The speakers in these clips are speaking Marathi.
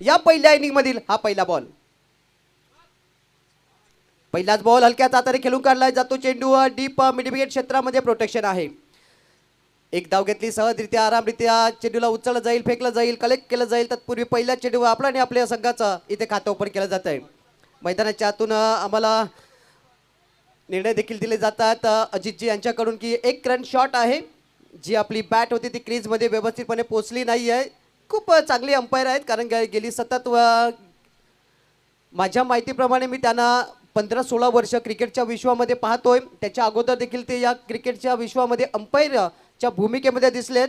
या पहिल्या इनिंग मधील हा पहिला बॉल. पहिलाच बॉल हलक्या हाताने खेळून काढला जातो. चेंडू डीप मिडविकेट क्षेत्रामध्ये प्रोटेक्शन आहे. एक धाव घेतली सहजरित्या आरामरित्या. चेंडूला उचललं जाईल, फेकलं जाईल, कलेक्ट केलं जाईल. तत्पूर्वी पहिल्या चेंडू आपला आणि आपल्या संघाचा इथे खातं ओपन केलं जात आहे. मैदानाच्या आतून आम्हाला निर्णय देखील दिले जातात अजितजी यांच्याकडून की एक रन शॉट आहे. जी आपली बॅट होती ती क्रीजमध्ये व्यवस्थितपणे पोचली नाही आहे. खूप चांगली अंपायर आहेत कारण गेली सतत माझ्या माहितीप्रमाणे मी त्यांना 15-16 वर्ष क्रिकेटच्या विश्वामध्ये पाहतोय. त्याच्या अगोदर देखील ते या क्रिकेटच्या विश्वामध्ये अंपायरच्या भूमिकेमध्ये दिसलेत.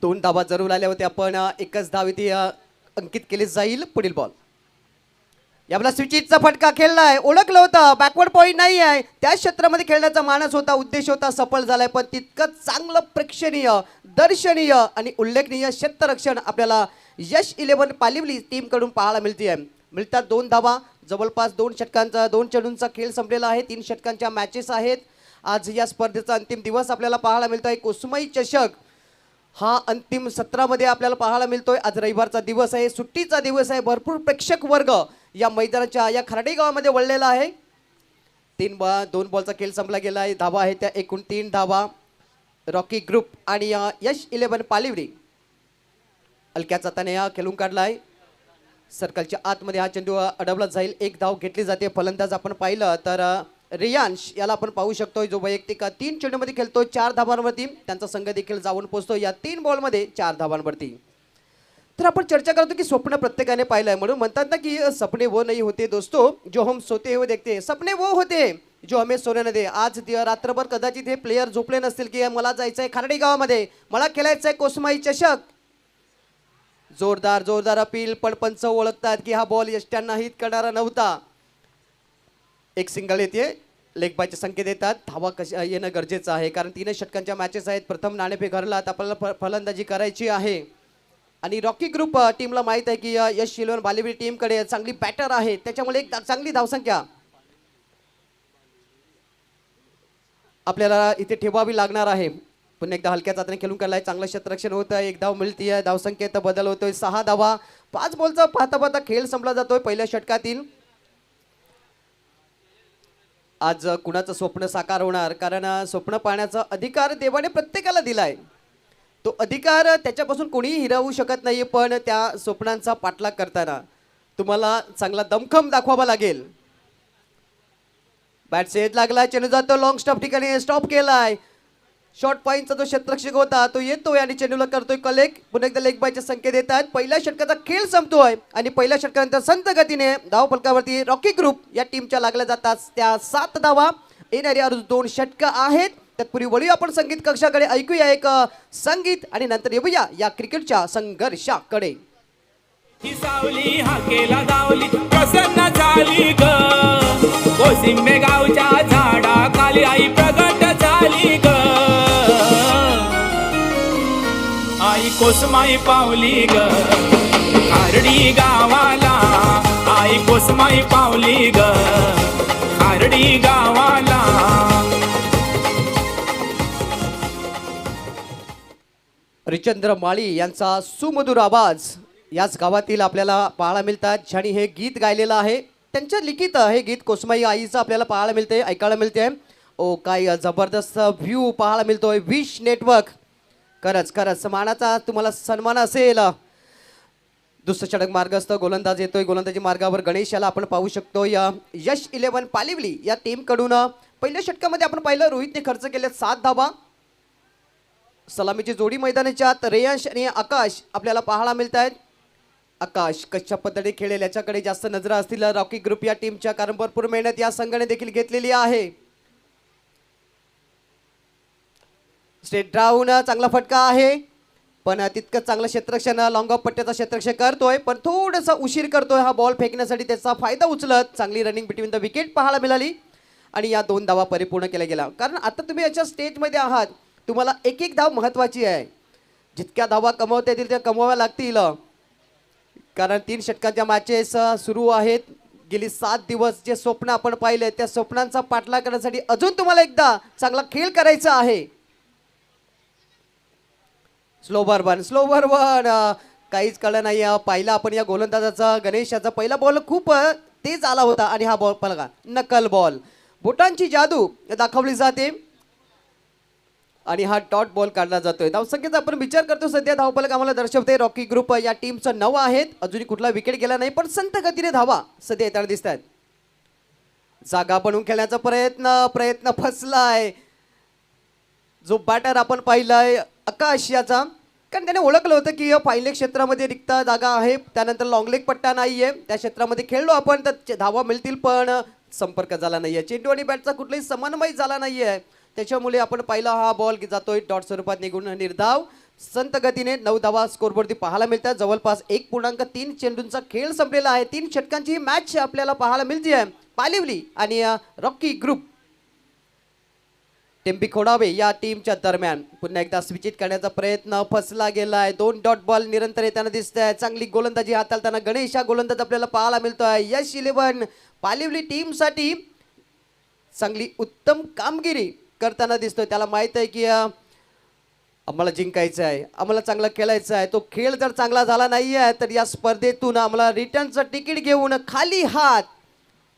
2 धावा जरूर आल्या होत्या पण एकच धाव इथे अंकित केली जाईल. पुढील बॉल. याला स्विचिटचा फटका खेळलाय. ओळखलं होतं बॅकवर्ड पॉईंट नाही आहे. त्या क्षेत्रामध्ये खेळण्याचा मानस होता, उद्देश होता, सफल झालाय. पण तितकं चांगलं प्रेक्षणीय, दर्शनीय आणि उल्लेखनीय क्षेत्ररक्षण आपल्याला यश 11 पालिवली टीम कडून पाहायला मिळते. मिळतात 2 धावा. जवळपास 2 षटकांचा 2 चेंडूंचा खेळ संपलेला आहे. 3 षटकांच्या मॅचेस आहेत. आज या स्पर्धेचा अंतिम दिवस आपल्याला पाहायला मिळतोय. कुसुमाई चषक हा अंतिम सत्रामध्ये आपल्याला पाहायला मिळतोय. आज रविवारचा दिवस आहे, सुट्टीचा दिवस आहे. भरपूर प्रेक्षक वर्ग या मैदानाच्या या खराडे गावामध्ये वळलेला आहे. 2 बॉलचा खेळ संपला गेला आहे. धावा आहे त्या एकूण 3 धावा. रॉकी ग्रुप आणि यश 11 पालिवली हलक्या हाताने खेळून काढलाय. सर्कलच्या आतमध्ये हा चेंडू अडवला जाईल. 1 धाव घेतली जाते. फलंदाज आपण पाहिलं तर रियांश याला आपण पाहू शकतोय जो वैयक्तिक 3 चेंडूमध्ये खेळतोय 4 धावांवरती. त्यांचा संघ देखील जाऊन पोहोचतो या 3 बॉलमध्ये 4 धावांवरती. तर आपण चर्चा करतो की स्वप्न प्रत्येकाने पाहिलं आहे. म्हणून म्हणतात ना की सपने वो नहीं होते दोस्तों जो हम सोते हुए देखते. सपने वो होते जो हमें सोने न दे. आज रात्रभर कदाचित हे प्लेयर झोपले नसतील की मला जायचं आहे खराडी गावामध्ये, मला खेळायचं आहे कुसुमाई चषक. जोरदार अपील. पण पंच ओळखतात की हा बॉल यष्ट्यांना हिट करणारा नव्हता. एक सिंगल येते. लेग बायचे संकेत देतात. धावा कशा येणं गरजेचं आहे कारण 3 षटकांच्या मॅचेस आहेत. प्रथम नाणेफेक हरलात आपल्याला फलंदाजी करायची आहे. आणि रॉकी ग्रुप टीमला माहित आहे की यश 11 बालिवली टीमकडे चांगली बॅटर आहे. त्याच्यामुळे एक चांगली धावसंख्या आपल्याला इथे ठेवावी लागणार आहे. पुन्हा एकदा हलक्या हाताने खेळून काढलाय. चांगलं क्षेत्ररक्षण होतं. 1 धाव मिळतीये. धावसंख्येत बदल होतोय. 6 धावा. 5 बॉलचा पाहता खेळ संपला जातोय पहिल्या षटकातील. आज कुणाचं स्वप्न साकार होणार कारण स्वप्न पाहण्याचा अधिकार देवाने प्रत्येकाला दिलाय. तो अधिकार त्याच्यापासून कोणीही हिरावू शकत नाही. पण त्या स्वप्नांचा पाठलाग करताना तुम्हाला चांगला दमखम दाखवावा लागेल. बॅट सेट लागला. चेंडू जातो लॉंग स्टॉप ठिकाणी स्टॉप केलाय. शॉर्ट पॉईंटचा जो क्षेत्ररक्षक होता तो येतोय आणि चेंडूला करतोय कलेक्ट. पुन्हा एकदा लेग बायचे संकेत देतात. पहिल्या षटकाचा खेळ संपतोय आणि पहिल्या षटकानंतर संत गतीने धाव फलकावरती रॉकी ग्रुप या टीमच्या लागल्या जातात त्या 7 धावा. येणारी 2 षटकं आहेत. तत्पूर्वी वळूया आपण संगीत कक्षाकडे. ऐकूया एक संगीत आणि नंतर येऊया या क्रिकेटच्या संघर्षाकडे. ही सावली हाकेला दावली प्रसन्न झाली ग. कोसिंबे गावच्या झाडाखाली आई प्रगट झाली ग. आई कोसमाई पावली ग खारडी गावाला. आई कोसमाई पावली ग खारडी गावाला. हरिश्चंद्र माळी यांचा सुमधुर आवाज याच गावातील आपल्याला पाहायला मिळतात. ज्यांनी हे गीत गायलेलं आहे त्यांच्या लिखित हे गीत कोसमाई आईचं आपल्याला पाहायला मिळते, ऐकायला मिळते. ओ काय जबरदस्त व्ह्यू पाहायला मिळतोय. विश नेटवर्क खरंच मानाचा तुम्हाला सन्मान असेल. दुसरं षटक मार्गस्थ गोलंदाज येतोय. गोलंदाजी मार्गावर गणेश याला आपण पाहू शकतो. यश 11 पालिवली या टीम कडून पहिल्या षटकामध्ये आपण पाहिलं रोहितने खर्च केले 7 धावा. सलामीची जोडी मैदानाच्या आत रेयांश आणि आकाश आपल्याला पाहायला मिळत आहेत. आकाश कशा पद्धतीने खेळेल याच्याकडे जास्त नजरा असतील रॉकी ग्रुप या टीमच्या कारण भरपूर मेहनत या संघाने देखील घेतलेली आहे. स्ट्रेट डाऊन चांगला फटका आहे पण तितकं चांगलं क्षेत्ररक्षण लॉंग ऑफ पट्ट्याचा क्षेत्ररक्षण करतोय पण थोडासा उशीर करतोय हा बॉल फेकण्यासाठी. त्याचा फायदा उचलत चांगली रनिंग बिटवीन द विकेट पाहायला मिळाली आणि या 2 धावा परिपूर्ण केल्या गेल्या. कारण आता तुम्ही याच्या स्टेजमध्ये आहात. तुम्हाला एक धाव महत्त्वाची आहे. जितक्या धावा कमवता येतील त्या कमवाव्या लागतील कारण 3 षटकांच्या मॅचेस सुरू आहेत. गेली 7 दिवस जे स्वप्न आपण पाहिले त्या स्वप्नांचा पाठलाग करण्यासाठी अजून तुम्हाला एकदा चांगला खेळ करायचा आहे. स्लो बर्बन काहीच कळलं नाही. पाहिला आपण या गोलंदाजाचा गणेशाचा पहिला बॉल खूप तेज आला होता आणि हा बॉल बघा नकल बॉल. बोटांची जादू दाखवली जाते आणि हा डॉट बॉल काढला जातोय. धावसंख्येचा आपण विचार करतो सध्या धावफलक आम्हाला दर्शवते रॉकी ग्रुप या टीमचं 9 आहेत. अजूनही कुठला विकेट गेला नाही पण संत गतीने धावा सध्या येताना दिसत आहेत. जागा बनवून खेळण्याचा प्रयत्न फसलाय. जो बॅटर आपण पाहिलाय आकाश याचा, कारण त्याने ओळखलं होतं की फायनल क्षेत्रामध्ये रिक्त जागा आहे, त्यानंतर लॉंग लेग पट्टा नाहीये, त्या क्षेत्रामध्ये खेळलो आपण तर धावा मिळतील पण संपर्क झाला नाहीये. चेंडू आणि बॅटचा कुठलाही समन्वय झाला नाहीये, त्याच्यामुळे आपण पाहिला हा बॉल जातोय डॉट स्वरूपात निघून निर्धाव. संत गतीने 9 धावा स्कोरवरती पाहायला मिळतात. जवळपास 1.3 चेंडूंचा खेळ संपलेला आहे. 3 षटकांची ही मॅच आपल्याला पाहायला मिळते आहे. पालिवली आणि रॉकी ग्रुप टेम्पी खोडावे या टीमच्या दरम्यान. पुन्हा एकदा स्विचित करण्याचा प्रयत्न फसला गेलाय. 2 डॉट बॉल निरंतर येताना दिसत आहे. चांगली गोलंदाजी हाताळताना गणेश हा गोलंदाज आपल्याला पाहायला मिळतोय. यश 11 पालिवली टीमसाठी चांगली उत्तम कामगिरी करताना दिसतोय. त्याला माहित आहे की आम्हाला जिंकायचं आहे, आम्हाला चांगला खेळायचं आहे. तो खेळ जर चांगला झाला नाही आहे तर या स्पर्धेतून आम्हाला रिटर्नचं तिकीट घेऊन खाली हात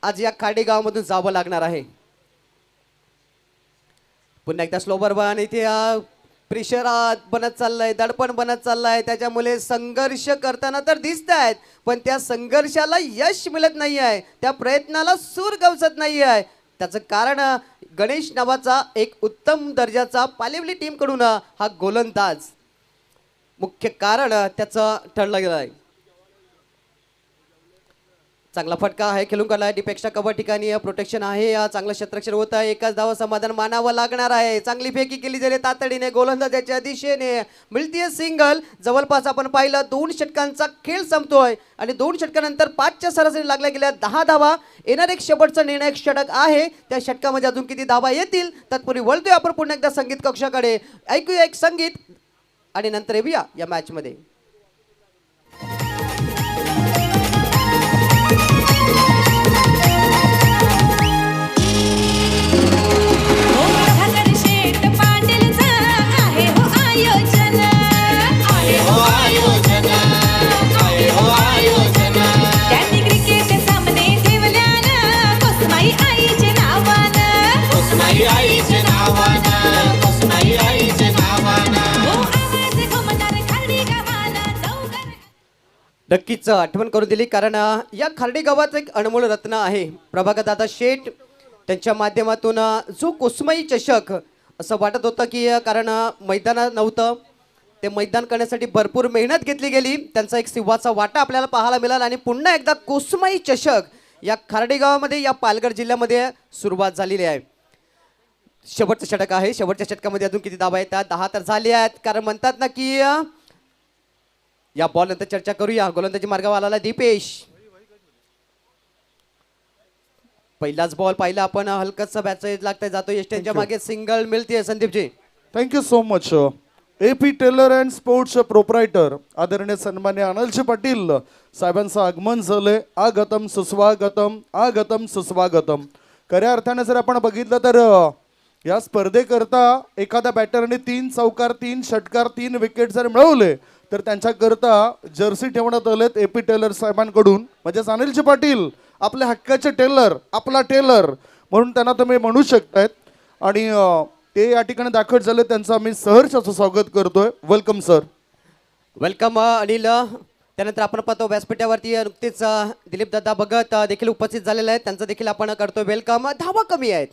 आज या खाडेगावमधून जावं लागणार आहे. पुन्हा एकदा स्लो बर्बन इथे प्रेशर बनत चाललंय, दडपण बनत चाललंय. त्याच्यामुळे संघर्ष करताना तर दिसत आहेत पण त्या संघर्षाला यश मिळत नाही आहे, त्या प्रयत्नाला सूर गवसत नाही आहे. त्याचं कारण गणेश नावाचा एक उत्तम दर्जाचा पालिवली टीमकडून हा गोलंदाज मुख्य कारण त्याचं ठरलं गेलं आहे. चांगला फटका आहे, खेळून काढला. डिपेक्षा कव्हर ठिकाणी प्रोटेक्शन आहे, चांगलं क्षेत्ररक्षण होत आहे. एकाच धावा समाधान मानावं लागणार आहे. चांगली फेकी केली जाते तातडीने गोलंदाजाच्या दिशेने, मिळतीये सिंगल. जवळपास आपण पाहिलं 2 षटकांचा खेळ संपतोय आणि 2 षटकानंतर 5च्या सरासरी लागल्या गेल्या 10 धावा. येणार एक शेवटचा निर्णायक षटक आहे, त्या षटकामध्ये अजून किती धावा येतील तत्पूर्वी वळतोय आपण पुन्हा एकदा संगीत कक्षाकडे. ऐकूया एक संगीत आणि नंतर येऊया या मॅच मध्ये. नक्कीच आठवण करून दिली, कारण या खार्डी गावाचं एक अनमोल रत्न आहे प्रभाकरदादा शेठ. त्यांच्या माध्यमातून जो कुसुमाई चषक असं वाटत होतं की कारण मैदानात नव्हतं, ते मैदान करण्यासाठी भरपूर मेहनत घेतली गेली. त्यांचा एक सिंहाचा वाटा आपल्याला पाहायला मिळाला आणि पुन्हा एकदा कुसुमाई चषक या खार्डी गावामध्ये या पालघर जिल्ह्यामध्ये सुरुवात झालेली आहे. शेवटचं षटक आहे. शेवटच्या षटकामध्ये अजून किती धावा येतात? 10 तर झाले आहेत. कारण म्हणतात ना की या बॉल नंतर चर्चा करूया. गोलंदाजी मार्गावर आला दीपेश. पहिलाच बॉल पाहिला आपण, हलकसं बॅच लागतंय, जातो यष्ट्यांच्या मागे सिंगल मिळते. Sandeepji thank you so much. AP Taylor and sports proprietor आदरणीय सन्मान्य अनिलजी पाटील साहेबांचं आगमन झालंय. आगतम सुस्वागतम, आगतम सुस्वागतम. खऱ्या अर्थाने जर आपण बघितलं तर या स्पर्धेकरता एखाद्या बॅटरने 3 चौकार, 3 षटकार, 3 विकेट जर मिळवले तर त्यांच्याकरता जर्सी ठेवण्यात आलेत AP टेलर साहेबांकडून. म्हणजेच अनिलजी पाटील आपल्या हक्काचे टेलर, आपला टेलर म्हणून त्यांना तुम्ही म्हणू शकतायत. आणि ते या ठिकाणी दाखल झाले, त्यांचं आम्ही सहर्ष असं स्वागत करतोय. Welcome sir. वेलकम अनिल. त्यानंतर आपण पाहतो व्यासपीठावरती नुकतेच दिलीप दादा भगत देखील उपस्थित झालेले आहेत, त्यांचं देखील आपण करतो वेलकम. धावा कमी आहेत,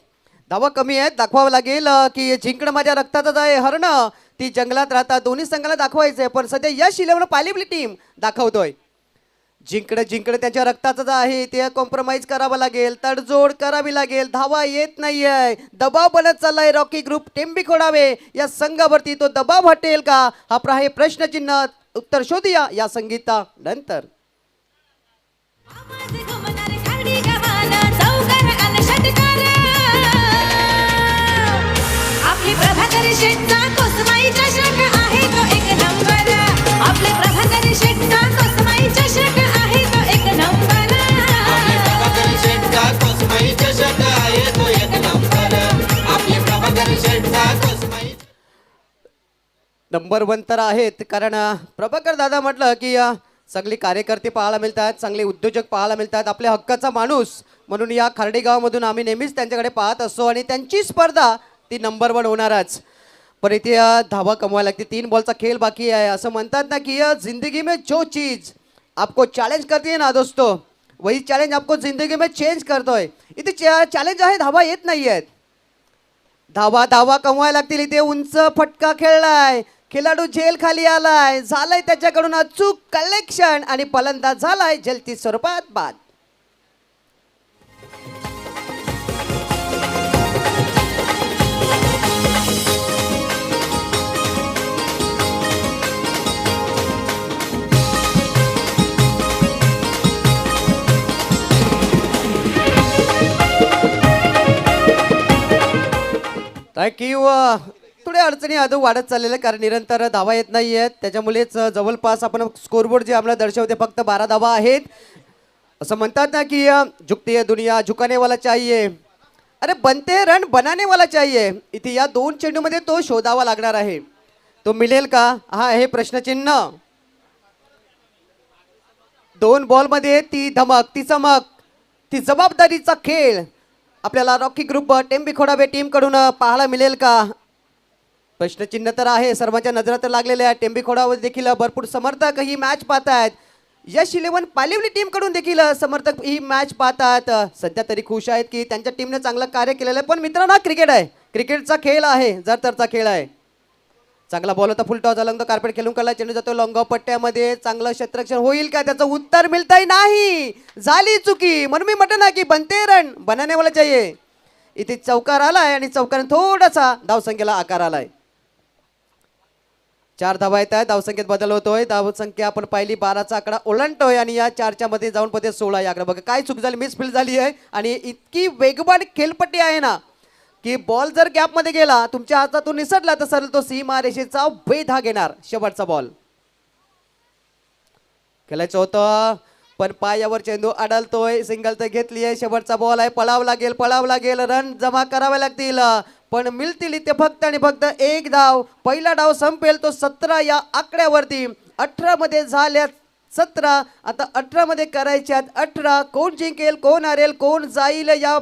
धावा कमी आहेत. दाखवावं लागेल की जिंकणं माझ्या रक्तातच आहे, हरणं ती जंगलात राहतात. दोन्ही संघाला दाखवायचंय पण सध्या यश 11 पालिवली टीम दाखवतोय. जिंकणं त्याच्या रक्तातच आहे, ते कॉम्प्रोमाइज करावं लागेल, तडजोड करावी लागेल. धावा येत नाहीये, दबाव बनत चाललाय. रॉकी ग्रुप टेम्बी खोडावे या संघावरती तो दबाव हटेल का? हा आहे प्रश्नचिन्ह. उत्तर शोधूया या संगीता नंतर. आपली प्रभाकर शेठचा कुसुमाई चषक आहे तो एक नंबर. आपले प्रभाकर शेठचा कुसुमाई चषक आहे तो एक नंबर. आपले प्रभाकर शेठचा कुसुमाई चषक आहे तो एक नंबर. आपले प्रभाकर शेठचा कुसुमाई. नंबर 1 तर आहेत, कारण प्रभाकर दादा म्हटलं की चांगली कार्यकर्ते पाहायला मिळतात, चांगले उद्योजक पाहायला मिळतात, आपल्या हक्काचा माणूस म्हणून या खार्डी गावामधून आम्ही नेहमीच त्यांच्याकडे पाहत असतो आणि त्यांची स्पर्धा ती नंबर 1 होणारच. पण इथे धावा कमवायला लागते, 3 बॉलचा खेळ बाकी आहे. असं म्हणतात ना की जिंदगी में जो चीज आपको चॅलेंज करते है ना दोस्तों, वही चॅलेंज आपको जिंदगी में चेंज करतोय. इथे चॅलेंज आहे, धावा येत नाही आहेत. धावा कमवायला लागतील. इथे उंच फटका खेळलाय, खेळाडू झेल खाली आलाय, झालंय त्याच्याकडून अचूक कलेक्शन आणि फलंदाज झालाय जलती स्वरूपात बाद. थँक्यू. थोड्या अडचणी अजून वाढत चाललेल्या, कारण निरंतर धावा येत नाही आहेत. त्याच्यामुळेच जवळपास आपण स्कोरबोर्ड जे आम्हाला दर्शवते फक्त 12 धावा आहेत. असं म्हणतात ना की झुकती है दुनिया झुकाने वाला चाहिए, अरे बनते रन बनाने वाला चाहिए. इथे या 2 चेंडूमध्ये तो शोधावा लागणार आहे. तो मिळेल का, हा आहे प्रश्नचिन्ह. 2 बॉलमध्ये ती धमक, ती चमक, ती जबाबदारीचा खेळ आपल्याला रॉकी ग्रुप टेंबी खोडाबे टीमकडून पाहायला मिळेल का, प्रश्नचिन्ह तर आहे. सर्वांच्या नजरा तर लागलेल्या आहे. टेंबी खोडावर देखील भरपूर समर्थक ही मॅच पाहतायत. यश 11 पालिवली टीमकडून देखील समर्थक ही मॅच पाहतात. सध्या तरी खुश आहेत की त्यांच्या टीमने चांगलं कार्य केलेलं आहे. पण मित्रांनो, क्रिकेट आहे, क्रिकेटचा खेळ आहे, जरतरचा खेळ आहे. चांगला बॉल होता, फुल टॉस झाला, कार्पेट खेळून काढला, चेंडू जातो लॉंग ऑफ पट्ट्यामध्ये. चांगलं क्षेत्ररक्षण होईल का, त्याचं उत्तर मिळतंय नाही, झाली चुकी. म्हणून मी म्हटलं ना की बनते रन बनाने वाला चाहिए. इथे चौकार आलाय आणि चौकाने थोडासा धावसंख्येला आकार आलाय. 4 धावा येत आहेत, धावसंख्येत बदल होतोय. धावसंख्या आपण पाहिली 12चा आकडा ओलांडतोय आणि या 4च्या मध्ये जाऊन पदे 16 या आकडा. बघा काय चूक झाली, मिसफील्ड झाली आहे. आणि इतकी वेगवान खेळपट्टी आहे ना की बॉल जर गॅपमध्ये गेला, तुमच्या हातातून निसटला तर सरळ तो सीमा रेषेचा बेधा घेणार. शेवटचा बॉल खेळायचं होतं, पण पायावर चेंडू अडलतोय. सिंगल तर घेतली आहे. शेवटचा बॉल आहे, पळावं लागेल, रन जमा करावे लागतील. पण मिळतील इथे फक्त आणि फक्त 1 धाव. पहिला डाव संपेल तो 17 या आकड्यावरती. 18 मध्ये झाल्या 17, आता 18 मध्ये करायच्यात 18. कोण जिंकेल, कोण हारेल, कोण जाईल या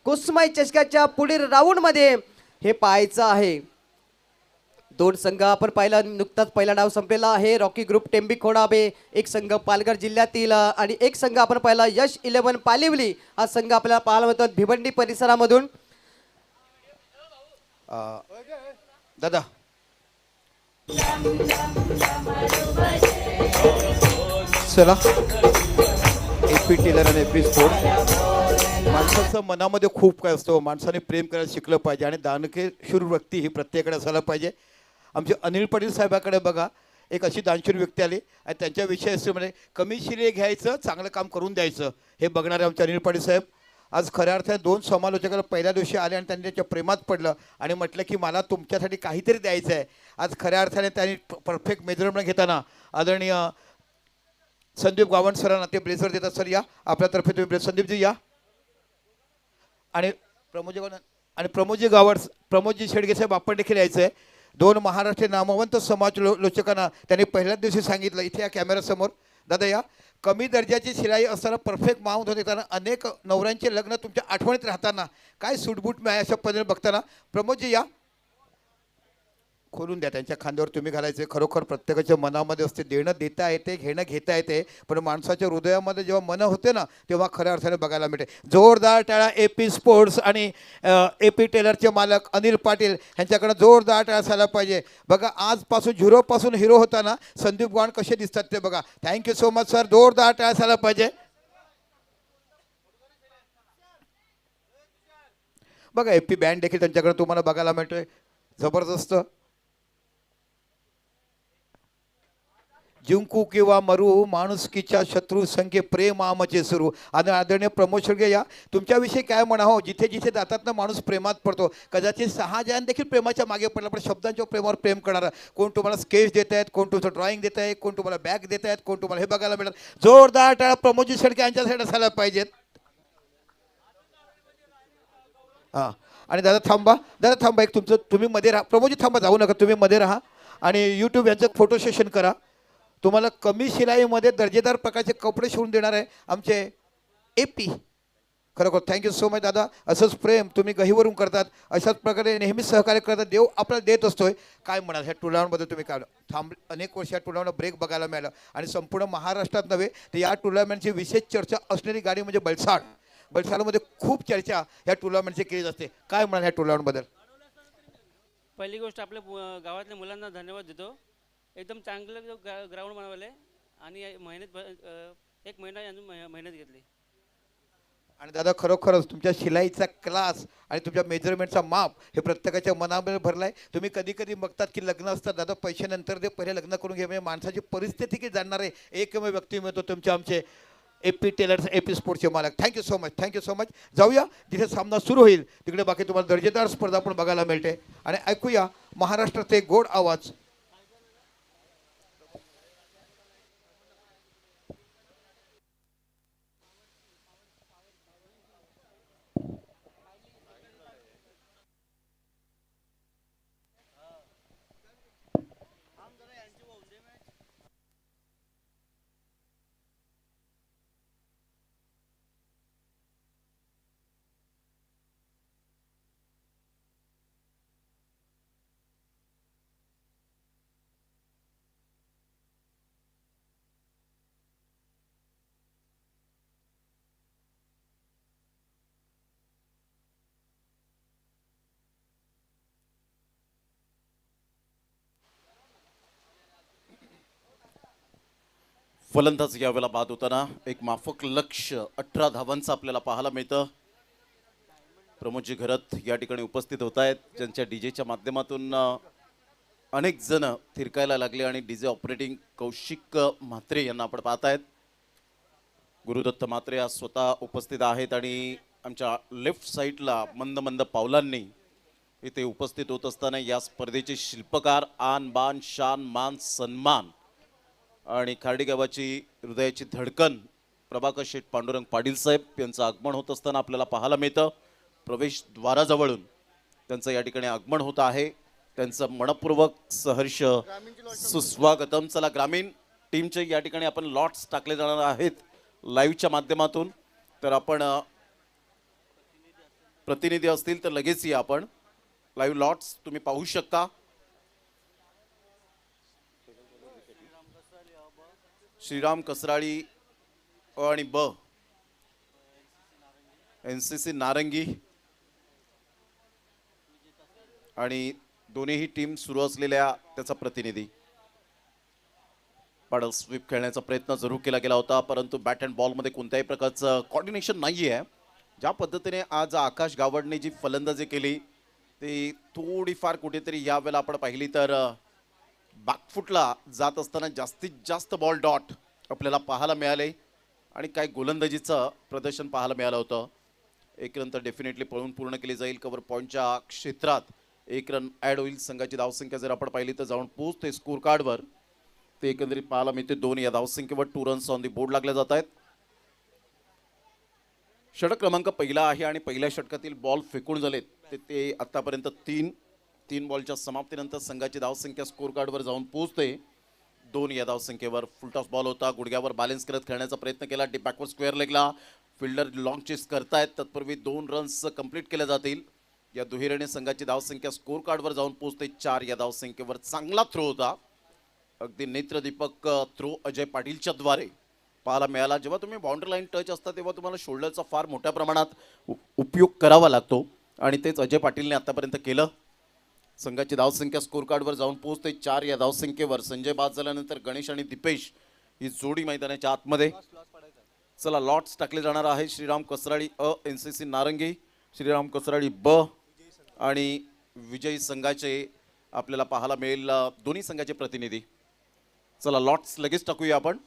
कुसमाई चषकाच्या पुढील राऊंड मध्ये हे पाहायचं आहे. 2 संघ आपण पाहिला, नुकताच पहिला डाव संपलेला आहे. रॉकी ग्रुप टेंबी खोडाबे, एक संघ पालघर जिल्ह्यातील आणि एक संघ आपण पाहिला यश 11 पालिवली. हा संघ आपल्याला पाहायला मिळतो भिवंडी परिसरामधून. दादा चला, एपी टेलर आणि एपी स्पोर्ट. माणसाचं मनामध्ये खूप काय असतं, माणसाने प्रेम करायला शिकलं पाहिजे आणि दानशूर व्यक्ती ही प्रत्येकाकडे असायला पाहिजे. आमचे अनिल पाटील साहेबाकडे बघा, एक अशी दानशूर व्यक्ती आली आणि त्यांच्याविषयी असं म्हणजे कमी श्रेय घ्यायचं, चांगलं काम करून द्यायचं हे बघणारे आमचे अनिल पाटील साहेब. आज खऱ्या अर्थाने 2 समालोचकाला पहिल्या दिवशी आले आणि त्यांनी त्याच्या प्रेमात पडलं आणि म्हटलं की मला तुमच्यासाठी काहीतरी द्यायचं आहे. आज खऱ्या अर्थाने त्यांनी परफेक्ट मेजरमेंट घेताना आदरणीय संदीप गावंड सरांना ते ब्लेझर देतात. सर या, आपल्यातर्फे तुम्ही संदीपजी या. आणि प्रमोदजी गावड, प्रमोदजी शेडगे साहेब आपण देखील यायचं आहे. 2 महाराष्ट्र नामवंत समाजलोचकांना त्यांनी पहिल्याच दिवशी सांगितलं, इथे या कॅमेऱ्यासमोर दादा या, कमी दर्जाची शिलाई असताना परफेक्ट माउंट होत येताना अनेक नवऱ्यांचे लग्न तुमच्या आठवणीत राहताना काय सूटबूट मिळाय अशा पद्धतीने बघताना प्रमोदजी या, खोलून द्या. त्यांच्या खांद्यावर तुम्ही घालायचे. खरोखर प्रत्येकाच्या मनामध्ये असते, देणं देता येते, घेणं घेता येते, पण माणसाच्या हृदयामध्ये जेव्हा मन होते ना तेव्हा खऱ्या अर्थाने बघायला मिळते. जोरदार टाळा एपी स्पोर्ट्स आणि एपी टेलरचे मालक अनिल पाटील यांच्याकडे जोरदार टाळा असायला पाहिजे. बघा आजपासून 0 पासून हिरो होताना संदीप गावंड कसे दिसतात ते बघा. थँक्यू सो मच सर, जोरदार टाळा असायला पाहिजे. बघा एपी बँड देखील त्यांच्याकडे तुम्हाला बघायला मिळतोय, जबरदस्त. जिंकू किंवा मरू, माणुसकीच्या शत्रू संख्ये प्रेम आमचे सुरू. आणि आदरणीय प्रमोद शेडगे या, तुमच्याविषयी काय म्हणा हो, जिथे जिथे जातात ना माणूस प्रेमात पडतो. कदाचित शहाजहान देखील प्रेमाच्या मागे पडला, पण शब्दांच्या प्रेमावर प्रेम करणारा. कोण तुम्हाला स्केच देत आहेत, कोण तुमचं ड्रॉइंग देत आहे, कोण तुम्हाला बॅग देत आहेत, कोण तुम्हाला हे बघायला मिळत. जोरदार टाळा प्रमोदजी शेडगे यांच्यासाठी असायला पाहिजेत. हां आणि दादा थांबा एक तुमचं, तुम्ही मध्ये राहा. प्रमोदजी थांबा, जाऊ नका, तुम्ही मध्ये राहा. आणि यूट्यूब यांचं फोटो सेशन करा. तुम्हाला कमी शिलाईमध्ये दर्जेदार प्रकारचे कपडे शिवून देणार आहे आमचे AP. खरोखर थँक्यू सो मच दादा. असंच प्रेम तुम्ही गहीवरून करतात, अशाच प्रकारे नेहमीच सहकार्य करतात. देव आपल्याला देत असतोय. काय म्हणाल ह्या टुर्नामेंटबद्दल तुम्ही? काय अनेक वर्ष या टुर्नामेंट ब्रेक बघायला मिळालं आणि संपूर्ण महाराष्ट्रात नव्हे तर या टुर्नामेंटची विशेष चर्चा असलेली गाडी म्हणजे बलसाड. बलसाडमध्ये खूप चर्चा ह्या टुर्नामेंटची केली जाते. काय म्हणाल ह्या टुर्नामेंटबद्दल? पहिली गोष्ट आपल्या गावातल्या मुलांना धन्यवाद देतो. एकदम चांगलं ग्राउंड बनवलं आणि एक महिना अजून मेहनत घेतली. आणि दादा खरोखरच तुमच्या शिलाईचा क्लास आणि तुमच्या मेजरमेंटचा माप हे प्रत्येकाच्या मनामध्ये भरला आहे. तुम्ही कधी कधी बघतात की लग्न असतात दादा पैशानंतर ते पहिले लग्न करून घे, म्हणजे माणसाची परिस्थिती की जाणणारे एकमेव व्यक्ती मिळतो तुमचे आमचे AP टेलर्स, AP स्पोर्ट्सचे मालक. Thank you so much, thank you so much. जाऊया जिथे सामना सुरू होईल तिकडे बाकी तुम्हाला दर्जेदार स्पर्धा पण बघायला मिळते. आणि ऐकूया महाराष्ट्राचे एक गोड आवाज. फलंदाज यावेळेला बाद होताना एक माफक लक्ष 18 धावांचं आपल्याला पाहायला मिळतं. प्रमोदजी घरत या ठिकाणी उपस्थित होत आहेत, ज्यांच्या डीजेच्या माध्यमातून अनेक जण थिरकायला लागले आणि डीजे ऑपरेटिंग कौशिक म्हात्रे यांना आपण पाहतायत. गुरुदत्त म्हात्रे आज स्वतः उपस्थित आहेत आणि आमच्या लेफ्ट साईडला मंद मंद पावलांनी इथे उपस्थित होत असताना या स्पर्धेचे शिल्पकार आन बान शान मान सन्मान आणि खार्डी गावाची हृदयाची धडकन प्रभाकर शेठ पांडुरंग पाटील साहेब यांचं आगमन होत असताना आपल्याला पाहायला मिळतं. प्रवेशद्वाराजवळून त्यांचं या ठिकाणी आगमन होत आहे. त्यांचं मनपूर्वक सहर्ष सुस्वागतम. चला ग्रामीण टीमचे या ठिकाणी आपण लॉट्स टाकले जाणार आहेत लाईव्हच्या माध्यमातून. तर आपण प्रतिनिधी असतील तर लगेच या आपण लाईव्ह लॉट्स तुम्ही पाहू शकता. श्रीराम कसराळी अ आणि ब, NCC नारंगी आणि दोन्हीही टीम सुरू असलेल्या त्याचा प्रतिनिधी. पाडल स्वीप खेळण्याचा प्रयत्न जरूर केला गेला होता, परंतु बॅट अँड बॉलमध्ये कोणत्याही प्रकारचं कॉर्डिनेशन नाही आहे. ज्या पद्धतीने आज आकाश गावडने जी फलंदाजी केली ती थोडीफार कुठेतरी यावेळेला आपण पाहिली तर बॅकफुटला जात असताना जास्तीत जास्त बॉल डॉट आपल्याला पाहायला मिळाले आणि काय गोलंदाजीचं प्रदर्शन पाहायला मिळालं होतं. एक रन तर डेफिनेटली पळून पूर्ण केली जाईल. कव्हर पॉईंटच्या क्षेत्रात एक रन ॲड होईल. संघाची धावसंख्या जर आपण पाहिली तर जाऊन पोहोचते स्कोर कार्डवर. ते एकंदरीत पाहायला मिळते 2 या धावसंख्येवर 2 रन्स ऑन दी बोर्ड लागले जात आहेत. षटक क्रमांक पहिला आहे आणि पहिल्या षटकातील बॉल फेकून झालेत ते आतापर्यंत 3 बॉलच्या समाप्तीनंतर संघाची धावसंख्या स्कोर कार्डवर जाऊन पोहोचते 2 या धावसंख्येवर. फुलटॉस बॉल होता, गुडघ्यावर बॅलन्स करत खेळण्याचा प्रयत्न केला. डीप बॅकवर्ड स्क्वेअर लेगला फिल्डर लॉंग चेस करतायत. तत्पूर्वी 2 रन्स कंप्लीट केल्या जातील. या दुहेरीने संघाची धावसंख्या स्कोर कार्डवर जाऊन पोहोचते 4 या धावसंख्येवर. चांगला थ्रो होता, अगदी नेत्रदीपक थ्रो अजय पाटीलच्या द्वारे पाहायला मिळाला. जेव्हा तुम्ही बाउंड्री लाईन टच असता तेव्हा तुम्हाला शोल्डरचा फार मोठ्या प्रमाणात उपयोग करावा लागतो आणि तेच अजय पाटीलने आतापर्यंत केलं. संघाची धावसंख्या स्कोर कार्डवर जाऊन पोहोचते 4 या धावसंख्येवर. संजय बाद झाल्यानंतर गणेश आणि दीपेश ही जोडी मैदानाच्या आतमध्ये. चला लॉट्स टाकले जाणार आहे. श्रीराम कसराळी अ, NCC नारंगी, श्रीराम कसराळी ब आणि विजयी संघाचे आपल्याला पाहायला मिळेल दोन्ही संघाचे प्रतिनिधी. चला लॉट्स लगेच टाकूया आपण.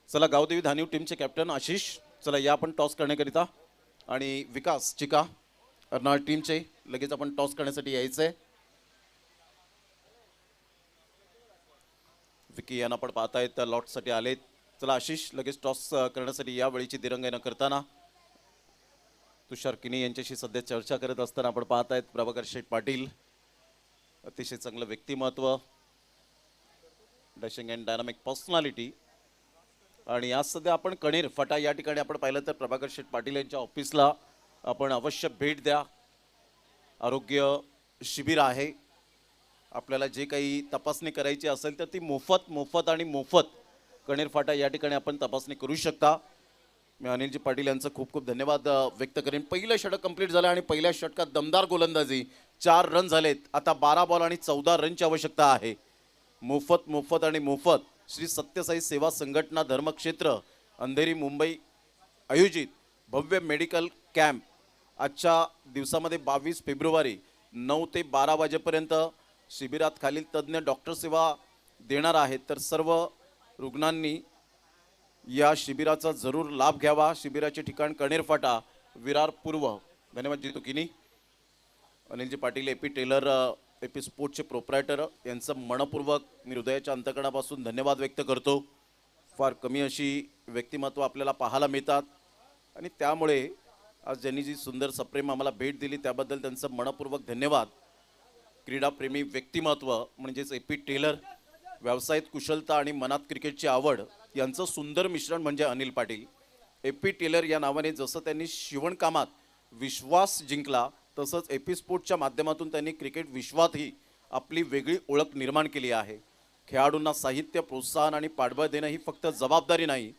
चला गावदेवी धानीव टीमचे कॅप्टन आशिष, चला या आपण टॉस करण्याकरिता. आणि विकास चिका अर्नाळ टीमचे लगेच आपण टॉस करण्यासाठी यायचंय. विकी यांना पण पाहतायत लॉटसाठी आलेत. चला आशिष लगेच टॉस करण्यासाठी या वेळीची दिरंगाई न करताना तुषार किनी यांच्याशी सध्या चर्चा करत असताना आपण पाहतायत प्रभाकर शेठ पाटील. अतिशय चांगलं व्यक्तिमत्व, डॅशिंग अँड डायनामिक पर्सनॅलिटी. आणि आज सध्या आपण कणेर फटा या ठिकाणी आपण पाहिलं तर प्रभाकर शेठ पाटील यांच्या ऑफिसला आपण अवश्य भेट द्या. आरोग्य शिबिर आहे. आपल्याला जे काही तपासणी करायची असेल तर ती मोफत कणेर फाटा या ठिकाणी आपण तपासणी करू शकता. मी अनिलजी पाटील यांचं खूप खूप धन्यवाद व्यक्त करेन. पहिलं षटक कंप्लीट झालं आणि पहिल्या षटकात दमदार गोलंदाजी, 4 रन झालेत. आता 12 बॉल आणि 14 रनची आवश्यकता आहे. मोफत श्री सत्यसाई सेवा संघटना धर्मक्षेत्र अंधेरी मुंबई आयोजित भव्य मेडिकल कॅम्प आजच्या दिवसामध्ये 22 फेब्रुवारी 9 ते 12 वाजेपर्यंत शिबिरात खालील तज्ज्ञ डॉक्टर सेवा देणार आहेत. तर सर्व रुग्णांनी या शिबिराचा जरूर लाभ घ्यावा. शिबिराचे ठिकाण कणेर फाटा, विरार पूर्व. धन्यवाद Jitu Kini. Anilji Patil, AP Taylor, AP स्पोर्ट्सचे प्रोप्रायटर यांचं मनपूर्वक मी हृदयाच्या अंतकणापासून धन्यवाद व्यक्त करतो. फार कमी अशी व्यक्तिमत्व आपल्याला पाहायला मिळतात आणि त्यामुळे आज ज्यांनी जी सुंदर सप्रेम आम्हाला भेट दिली त्याबद्दल त्यांचं मनपूर्वक धन्यवाद. क्रीडाप्रेमी व्यक्तिमत्व म्हणजेच एपी टेलर, व्यवसायात कुशलता आणि मनात क्रिकेटची आवड यांचं सुंदर मिश्रण म्हणजे अनिल पाटील. एपी टेलर या नावाने जसं त्यांनी शिवणकामात विश्वास जिंकला तसंच एपी स्पोर्ट्सच्या माध्यमातून त्यांनी क्रिकेट विश्वातही आपली वेगळी ओळख निर्माण केली आहे. खेळाडूंना साहित्य, प्रोत्साहन आणि पाठबळ देणं ही फक्त जबाबदारी नाही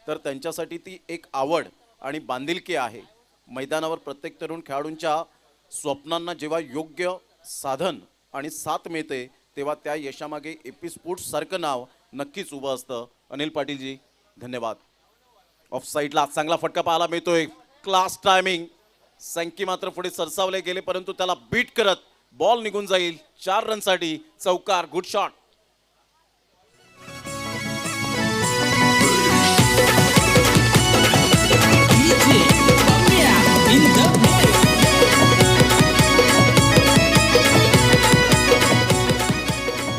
तर त्यांच्यासाठी ती एक आवड आणि बांधिलकी आहे. मैदानावर प्रत्येक तरुण खेळाडूंच्या स्वप्नांना जेव्हा योग्य साधन आणि साथ मिळते तेव्हा त्या यशामागे एपी स्पोर्ट्स सारखं नाव नक्कीच उभं असतं. अनिल पाटीलजी धन्यवाद. ऑफ साईडला चांगला फटका पाहायला मिळतोय. Class timing. संकी मात्र पुढे सरसावले गेले परंतु त्याला बीट करत बॉल निघून जाईल. 4 रनसाठी चौकार. Good shot.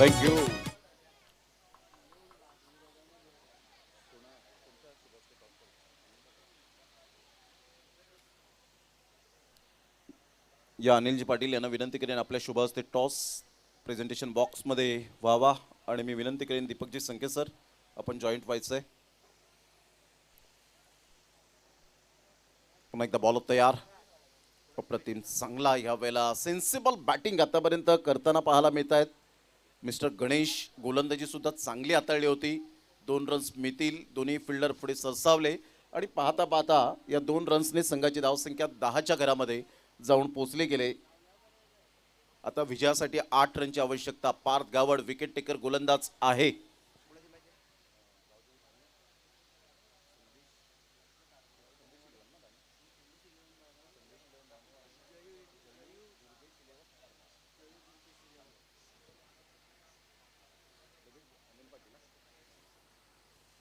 थँक्यू. या अनिलजी पाटील यांना विनंती करेन आपल्या शुभ हस्ते टॉस प्रेझेंटेशन बॉक्समध्ये व्हावा आणि मी विनंती करेन दीपकजी संके सर आपण जॉईंट व्हायचंय. पुन्हा एकदा बॉल तयार. अप्रतिम चांगला ह्या वेळेला सेन्सिबल बॅटिंग आतापर्यंत करताना पाहायला मिळत आहेत. मिस्टर गणेश गोलंदाजी सुद्धा चांगली हाताळली होती. 2 रन्स मिळतील. दोन्ही फिल्डर पुढे सरसावले आणि पाहता पाहता या 2 रन्सने संघाची धावसंख्या 10च्या घरामध्ये जाऊन पोचले गेले. आता विजयासाठी 8 रनची आवश्यकता. पार्थ गावड विकेट टेकर गोलंदाज आहे.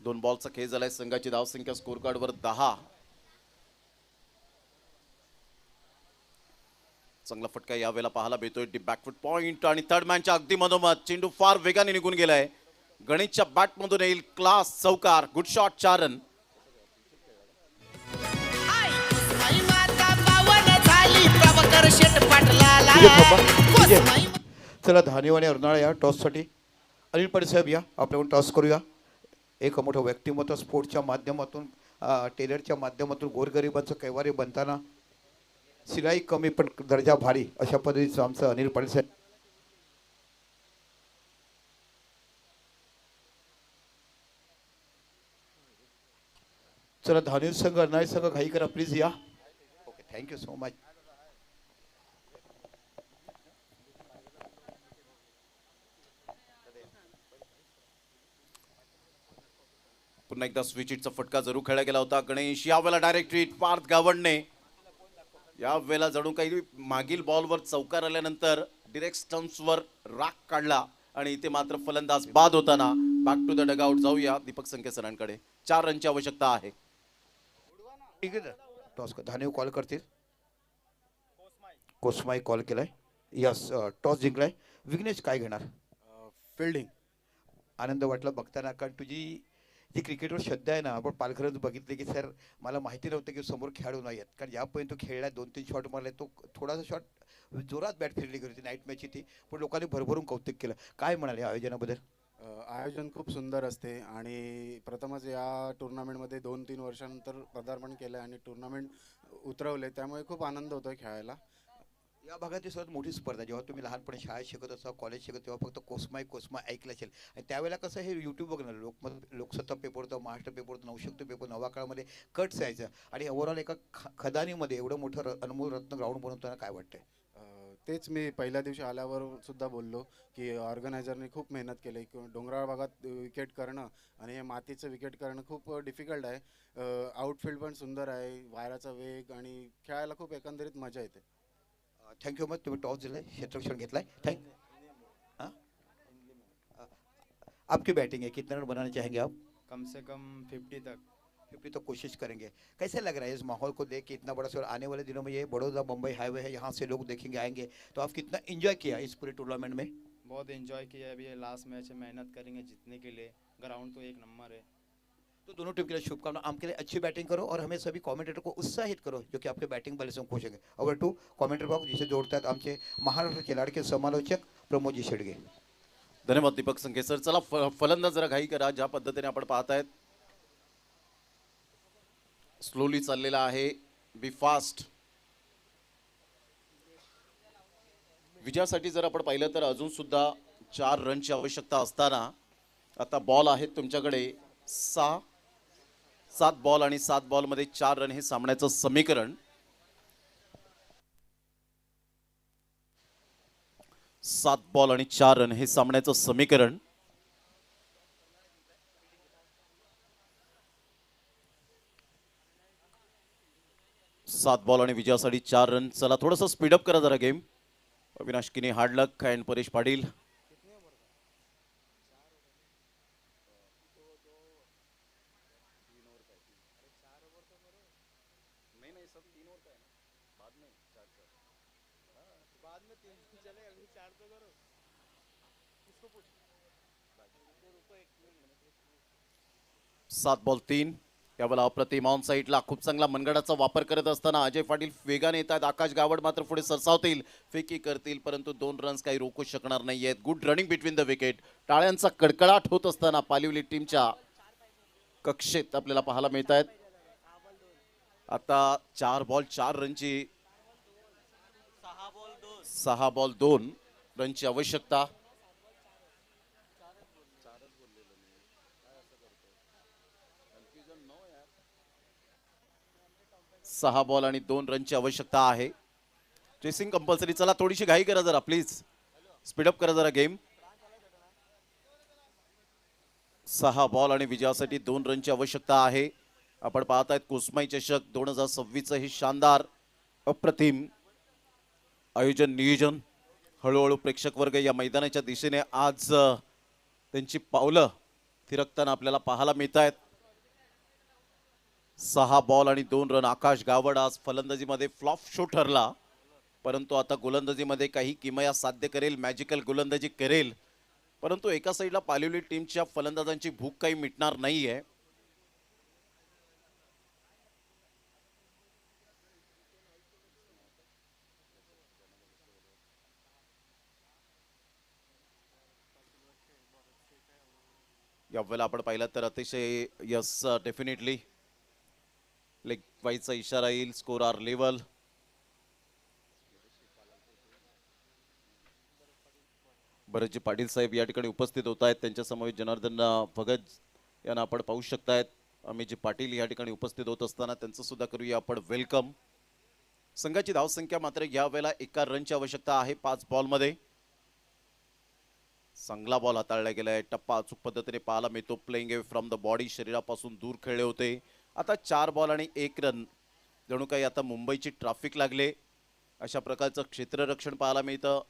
दोन बॉलचा खेळ झालाय. संघाची धावसंख्या स्कोर कार्डवर 10. चांगला फटका यावेळेला पाहायला मिळतोय. डी बॅकफुट पॉइंट आणि थर्ड मॅनच्या अगदी मधोमध चेंडू फार वेगाने निघून गेलाय. गणेशच्या बॅटमधून येईल क्लास चौकार. Good shot. 4 रन. चला धानीव आणि अर्नाळा या टॉससाठी. अनिल पाटील साहेब या आपल्याकडून टॉस करूया. एक मोठं व्यक्तिमत्व स्पोर्ट्सच्या माध्यमातून, टेलरच्या माध्यमातून गोरगरिबांचं कैवारी बनताना सिलाई कमी पण दर्जा भारी अशा पद्धतीचं आमचं अनिल पाटील साहेब. चला धानीव संघ, अर्नाळी संघ घाई करा प्लीज या. Okay, thank you so much. पुन्हा एकदा स्विचिटचा फटका जरूर खेळला गेला होता. गणेश यावेळेला डायरेक्ट हिट. पार्थ गावडने यावेळेला जणू काही मागील बॉलवर चौकार आल्यानंतर डिरेक्ट स्टम्प्सवर राख काढला आणि इथे मात्र फलंदाज बाद होताना बॅक टू द डगआउट जाऊया दीपक संके सरांकडे. 4 रनची आवश्यकता आहे. ठीक आहे टॉस धानेव कॉल करतील. कोसमाई कॉल केलाय. यस टॉस जिंकलाय. विघ्नेश काय घेणार? फिल्डिंग. आनंद वाटला बघताना, कारण तुझी जी क्रिकेटवर श्रद्धा आहे ना, आपण पालघरात बघितले की सर मला माहिती नव्हतं की समोर खेळाडू नाही आहेत, कारण यापर्यंत तो खेळला 2-3 शॉट मारले, तो थोडासा शॉट जोरात बॅट फिरली होती नाईट मॅचची ती, पण लोकांनी भरभरून कौतुक केलं. काय म्हणाले आयोजनाबद्दल? आयोजन खूप सुंदर असते आणि प्रथमच या टुर्नामेंटमध्ये 2-3 वर्षानंतर पदार्पण केलं आणि टुर्नामेंट उतरवले, त्यामुळे खूप आनंद होतोय खेळायला. या भागातली सर्वात मोठी स्पर्धा, जेव्हा तुम्ही लहानपणी शाळेत शिकत असाल, कॉलेज शिकत, तेव्हा फक्त कोसमाई ऐकलं असेल, आणि त्यावेळेला कसं हे यूट्यूब बघणार, लोकसत्ता पेपर होतं, महाराष्ट्र पेपर होतं, नवशक्ती पेपर, नवा काळामध्ये कट्स यायचं, आणि ओव्हरऑल एका खदानीमध्ये एवढं मोठं अनमोल रत्न ग्राउंड बनवताना काय वाटतंय? तेच मी पहिल्या दिवशी आल्यावर सुद्धा बोललो की ऑर्गनायझरने खूप मेहनत केली. डोंगराळ भागात विकेट करणं आणि हे मातीचं विकेट करणं खूप डिफिकल्ट आहे. आउटफील्ड पण सुंदर आहे, वायराचा वेग, आणि खेळायला खूप एकंदरीत मजा येते. थँक्यू मच, तुम्ही टॉस दिलाय, क्षेत्ररक्षण घेतलाय. थँक्यू. आपकी बैटिंग है, कितना रन बनाना चाहेंगे आप? कम से कम 50 तक. 50 तो कोशिश करेंगे. कैसे लग रहा है इस माहौल को देख के, इतना बड़ा स्कोर आने वाले दिनों में? ये बड़ौदा मुंबई हाईवे है, यहाँ से लोग देखेंगे आएंगे, तो आप कितना एंजॉय किया इस पूरे टूर्नामेंट में? बहुत एंजॉय किया है. अभी ये लास्ट मैच है, मेहनत करेंगे जीतने के लिए. ग्राउंड तो एक नंबर है. तो दोनों टीम के लिए शुभकामनाएं. आपके लिए अच्छी बैटिंग करो और हमें सभी कमेंटेटर को उत्साहित करो, जो कि आपके बैटिंग बल्ले से खुश होंगे. ओवर टू कमेंटर बॉक्स, जिसे जोड़ता है आमचे महाराष्ट्र लाडके समालोचक प्रमोदजी शेडगे. धन्यवाद दीपक संके सर. चला फलंदाज जरा घाई करा. ज्या पद्धतीने आपण पाहतायत स्लोली चाललेला आहे, बी फास्ट. विजयासाठी जर आपण पाहिलं तर अजून सुद्धा 4 रनची आवश्यकता असताना आता बॉल आहेत तुमच्याकडे 7 बॉल आणि 7 बॉलमध्ये 4 रन हे सामन्याचं समीकरण. 7 बॉल आणि 4 रन हे सामन्याचं समीकरण. सात बॉल आणि विजयासाठी 4 रन. चला थोडंसं स्पीडअप करा जरा गेम. अविनाश किने hard luck and Paresh Patil. सात बॉल 3. यावेळेला अप्रतिम ऑन साईडला खूप चांगला मनगडाचा वापर करत असताना अजय पाटील वेगाने येत आहेत. आकाश गावड मात्र पुढे सरसावतील, फेकी करतील, परंतु 2 रन्स काही रोखू शकणार नाहीयेत. Good running between the wicket. टाळ्यांचा कडकडाट होत असताना पालिवली टीमच्या कक्षेत आपल्याला पाहायला मिळत आहेत. आता 4 बॉल 4 रनची 6 बॉल 2 रनची आवश्यकता. 6 बॉल आणि 2 रनची आवश्यकता आहे. Chasing compulsory. चला थोडीशी घाई करा जरा प्लीज, स्पीडअप करा जरा गेम. 6 बॉल आणि विजयासाठी 2 रनची आवश्यकता आहे. आपण पाहतायत कोसमाई चषक 2026 हे शानदार अप्रतिम आयोजन नियोजन. हळूहळू प्रेक्षक वर्ग या मैदानाच्या दिशेने आज त्यांची पावलं थिरकताना आपल्याला पाहायला मिळत आहेत. 6 बॉल आणि 2 रन. आकाश गावड आज फलंदाजीमध्ये फ्लॉप शो ठरला, परंतु आता गोलंदाजीमध्ये काही किमया साध्य करेल, मॅजिकल गोलंदाजी करेल. परंतु एका साईडला पालिवली टीमच्या फलंदाजांची भूक काही मिटणार नाहीये. यावेळेला आपण पाहिलं तर अतिशय यस डेफिनेटली लेग वाईजचा इशारा येईल. Score are level. Bharatji Patil साहेब या ठिकाणी उपस्थित होत आहेत. त्यांच्या समवेत जनार्दन भगत यांना आपण पाहू शकतायत. अमितजी पाटील या ठिकाणी उपस्थित होत असताना त्यांचं सुद्धा करूया आपण वेलकम. संघाची धावसंख्या मात्र या वेळेला 1 रनची आवश्यकता आहे 5 बॉलमध्ये. चांगला बॉल हाताळला गेलाय. टप्पा अचूक पद्धतीने पाहायला मिळतो. Playing away from the body, शरीरापासून दूर खेळले होते. आता 4 बॉल आणि 1 रन. जणू काही आता मुंबईची ट्रॅफिक लागले अशा प्रकारचं क्षेत्ररक्षण पाहायला मिळतं.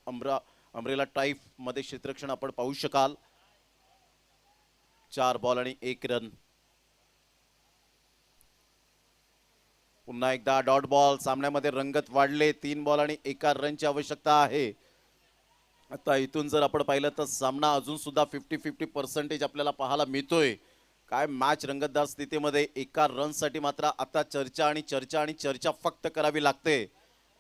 अमरेला टाईप मध्ये क्षेत्ररक्षण आपण पाहू शकाल. 4 बॉल आणि 1 रन. पुन्हा एकदा डॉट बॉल. सामन्यामध्ये रंगत वाढले. 3 बॉल आणि 1 रनची आवश्यकता आहे. आता इथून जर आपण पाहिलं तर सामना अजून सुद्धा 50-50% आपल्याला पाहायला मिळतोय. काय मॅच रंगतदार स्थितीमध्ये 1 रनसाठी मात्र आता चर्चा फक्त करावी लागते.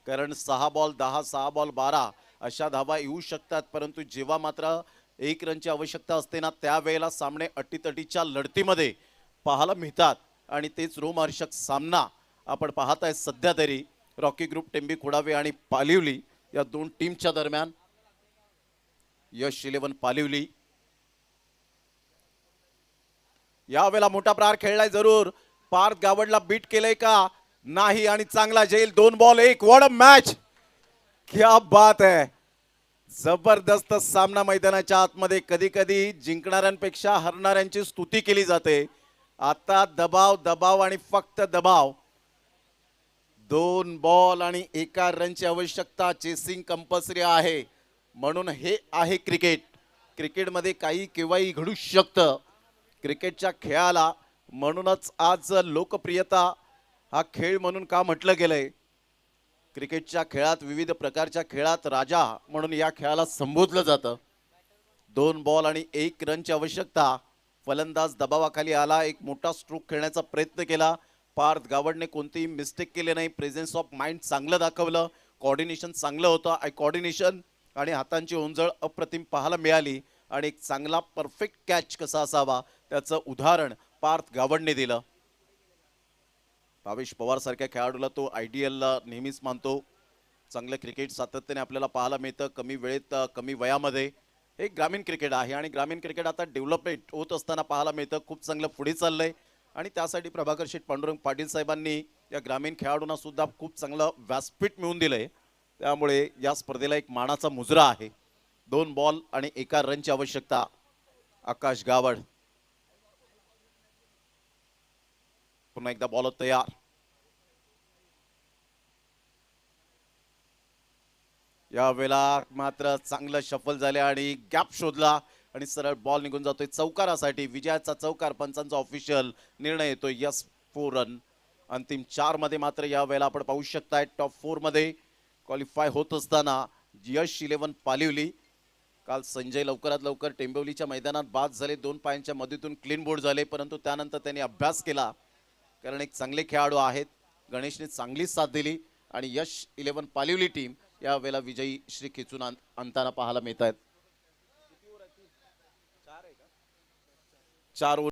कारण 6 बॉल 10, 6 बॉल 12 अशा धावा येऊ शकतात. परंतु जेव्हा मात्र 1 रनची आवश्यकता असते ना, त्यावेळेला सामने अटीतटीच्या लढतीमध्ये पाहायला मिळतात. आणि तेच रोमहर्षक सामना आपण पाहत आहे सध्या तरी रॉकी ग्रुप, टेंबी खोडावे आणि पालिवली या 2 टीमच्या दरम्यान. यश 11 पालिवली यावेळेला मोठा प्रहार खेळलाय जरूर. पार्थ गावडला बीट केलंय का नाही आणि चांगला झेल. 2 बॉल 1. व्हॉट अ मॅच, क्या बात आहे. जबरदस्त सामना मैदानाच्या आतमध्ये. कधी कधी जिंकणाऱ्यांपेक्षा हरणाऱ्यांची स्तुती केली जाते. आता दबाव आणि फक्त दबाव. 2 बॉल आणि 1 रनची आवश्यकता. चेसिंग कंपल्सरी आहे. म्हणून हे आहे क्रिकेट. क्रिकेटमध्ये काही केव्हाही घडू शकतं. क्रिकेटच्या खेळाला म्हणूनच आज लोकप्रियता हा खेळ म्हणून का म्हटलं गेलंय. क्रिकेटच्या खेळात, विविध प्रकारच्या खेळात राजा म्हणून या खेळाला संबोधलं जातं. 2 बॉल आणि 1 रनची आवश्यकता. फलंदाज दबावाखाली आला. एक मोठा स्ट्रोक खेळण्याचा प्रयत्न केला. पार्थ गावडने कोणतीही मिस्टेक केली नाही. प्रेझेन्स ऑफ माइंड चांगलं दाखवलं. कोऑर्डिनेशन चांगलं होतं. कोऑर्डिनेशन आणि हातांची ओंजळ अप्रतिम पाहायला मिळाली. आणि एक चांगला परफेक्ट कॅच कसा असावा त्याचं उदाहरण पार्थ गावडने दिलं. भावेश पवार सारख्या खेळाडूला तो आयडियल नेहमीच मानतो. चांगलं क्रिकेट सातत्याने आपल्याला पाहायला मिळतं कमी वेळेत, कमी वयामध्ये. हे ग्रामीण क्रिकेट आहे आणि ग्रामीण क्रिकेट आता डेव्हलपमेंट होत असताना पाहायला मिळतं. खूप चांगलं पुढे चाललंय आणि त्यासाठी प्रभाकर शेठ पांडुरंग पाटील साहेबांनी या ग्रामीण खेळाडूंना सुद्धा खूप चांगलं व्यासपीठ मिळवून दिलंय. त्यामुळे या स्पर्धेला एक मानाचा मुजरा आहे. 2 बॉल आणि 1 रनची आवश्यकता. आकाश गावड पुन्हा एकदा बॉलर तयार. यावेळेला मात्र चांगलं शफल झाले आणि गॅप शोधला आणि सरळ बॉल निघून जातोय चौकारासाठी. विजयाचा चौकार. पंचांचा ऑफिशियल निर्णय येतोय. Yes 4 run. अंतिम 4 मध्ये मात्र यावेळेला आपण पाहू शकताय टॉप 4 मध्ये क्वालिफाय होत असताना यश 11 पालिवली. काल संजय लवकरात लवकर टेंबवलीच्या मैदानात बाद झाले. 2 पायांच्या मधून क्लीन बोर्ड झाले. परंतु त्यानंतर त्यांनी अभ्यास केला कारण एक चांगले खेळाडू आहेत. गणेशने चांगली साथ दिली आणि यश 11 पालिवली टीम यावेळेला विजयी श्री खेचून आणताना पाहायला मिळत आहेत. 4